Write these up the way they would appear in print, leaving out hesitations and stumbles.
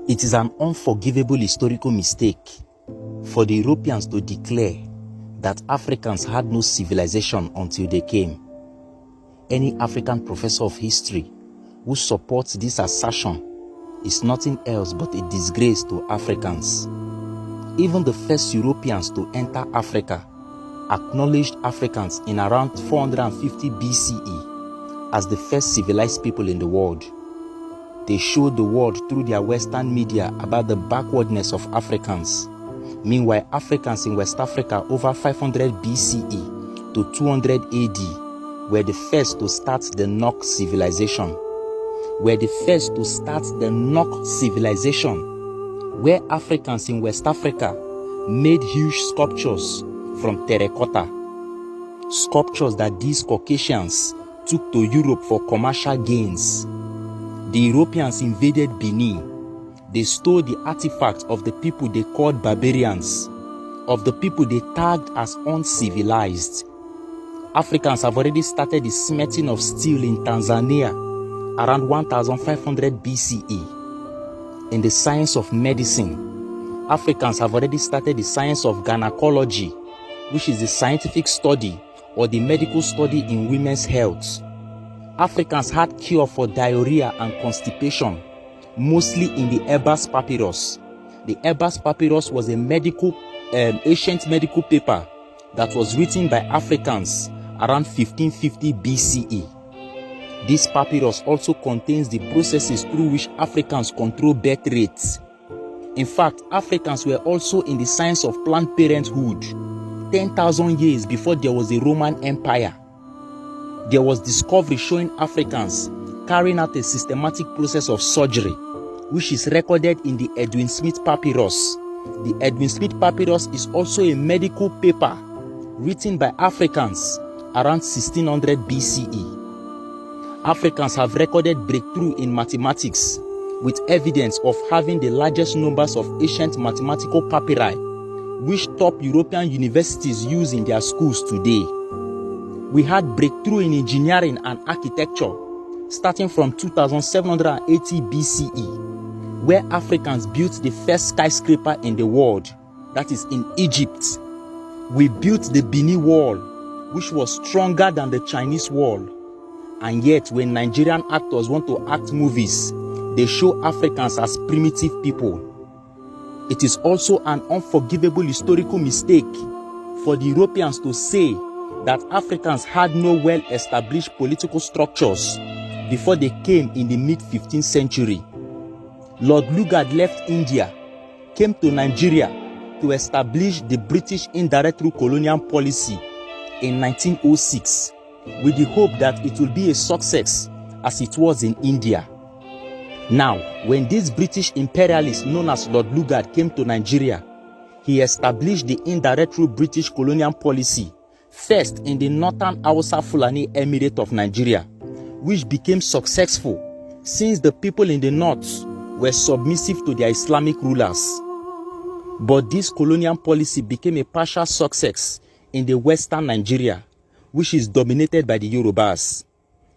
It is an unforgivable historical mistake for the Europeans to declare that Africans had no civilization until they came. Any African professor of history who supports this assertion is nothing else but a disgrace to Africans. Even the first Europeans to enter Africa acknowledged Africans in around 450 BCE as the first civilized people in the world. They showed the world through their Western media about the backwardness of Africans. Meanwhile, Africans in West Africa over 500 BCE to 200 AD were the first to start the Nok civilization. Were the first to start the Nok civilization, where Africans in West Africa made huge sculptures from terracotta. Sculptures that these Caucasians took to Europe for commercial gains. The Europeans invaded Benin. They stole the artifacts of the people they called barbarians, of the people they tagged as uncivilized. Africans have already started the smelting of steel in Tanzania around 1500 BCE. In the science of medicine, Africans have already started the science of gynecology, which is the scientific study or the medical study in women's health. Africans had cure for diarrhea and constipation, mostly in the Ebers Papyrus. The Ebers Papyrus was a ancient medical paper that was written by Africans around 1550 BCE. This papyrus also contains the processes through which Africans control birth rates. In fact, Africans were also in the science of Planned Parenthood 10,000 years before there was a Roman Empire. There was discovery showing Africans carrying out a systematic process of surgery, which is recorded in the Edwin Smith Papyrus. The Edwin Smith Papyrus is also a medical paper written by Africans around 1600 BCE. Africans have recorded breakthrough in mathematics with evidence of having the largest numbers of ancient mathematical papyri, which top European universities use in their schools today. We had breakthrough in engineering and architecture starting from 2780 BCE, where Africans built the first skyscraper in the world, that is in Egypt. We built the Benin Wall, which was stronger than the Chinese Wall. And yet, when Nigerian actors want to act movies, they show Africans as primitive people. It is also an unforgivable historical mistake for the Europeans to say that Africans had no well-established political structures before they came in the mid-15th century. Lord Lugard left India, came to Nigeria to establish the British indirect rule colonial policy in 1906 with the hope that it will be a success as it was in India. Now, when this British imperialist known as Lord Lugard came to Nigeria, he established the indirect rule British colonial policy first in the northern Hausa Fulani Emirate of Nigeria, which became successful since the people in the north were submissive to their Islamic rulers. But this colonial policy became a partial success in the western Nigeria, which is dominated by the Yorubas.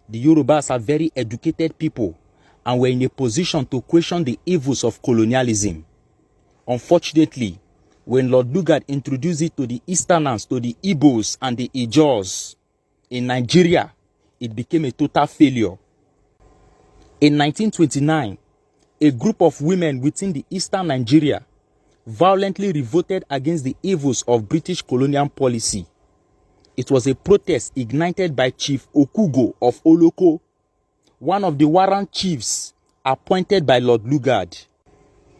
The Yorubas are very educated people and were in a position to question the evils of colonialism. Unfortunately, when Lord Lugard introduced it to the Easterners, to the Igbos and the Ijaws in Nigeria, it became a total failure. In 1929, a group of women within the Eastern Nigeria violently revolted against the evils of British colonial policy. It was a protest ignited by Chief Okugo of Oloko, one of the warrant chiefs appointed by Lord Lugard.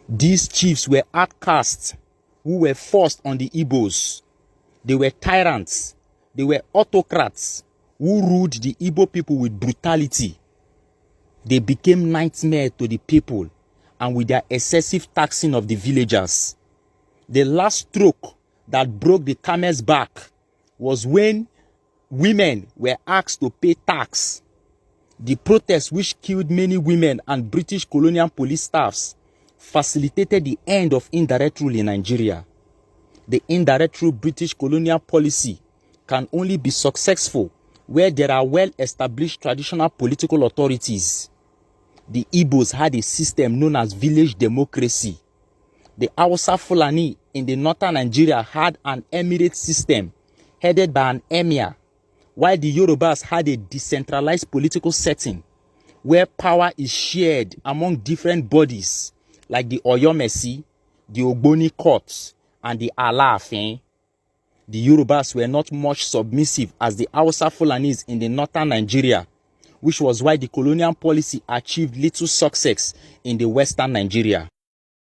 These chiefs were outcasts who were forced on the Igbos. They were tyrants. They were autocrats who ruled the Igbo people with brutality. They became nightmare to the people and with their excessive taxing of the villagers. The last stroke that broke the camel's back was when women were asked to pay tax. The protest, which killed many women and British colonial police staffs, facilitated the end of indirect rule in Nigeria. The indirect rule British colonial policy can only be successful where there are well-established traditional political authorities. the Igbos had a system known as village democracy. The Hausa Fulani in the northern Nigeria had an emirate system headed by an emir, while the Yorubas had a decentralized political setting where power is shared among different bodies like the Oyomesi, the Ogboni courts, and the Alaafin. The Yorubas were not much submissive as the Hausa Fulanis in the northern Nigeria, which was why the colonial policy achieved little success in the western Nigeria.